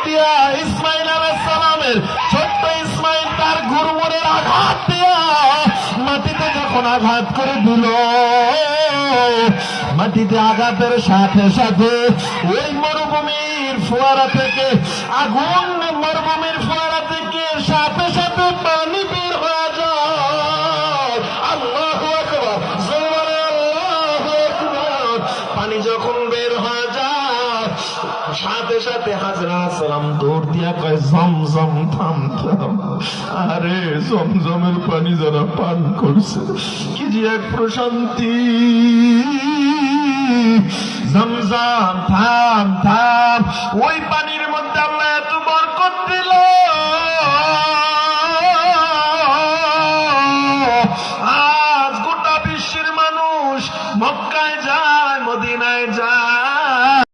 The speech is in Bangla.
দিয়া ইসমাইল আলাইহিস সালামের ছোট্ট ইসমাইল তার গুরমুরের আঘাত দিয়া মাটিতে যখন আঘাত করে দিল, মাটিতে আঘাতের সাথে সাথে ওই মরুভূমির ফোয়ারা থেকে আগুন, মরুভূমির ফোয়ারা থেকে সাথে সাথে পানি বের হয়ে যায়। আল্লাহু আকবার, জোরে আল্লাহু আকবার। পানি যখন বের হয়ে যায় সাথে সাথে হাজরা সালাম দৌড় দিয়া কয়, জমজম থাম থাম। আরে জমজমের পানি যারা পান করছে কি যে এক প্রশান্তি। জমজম থাম থাম, ওই পানি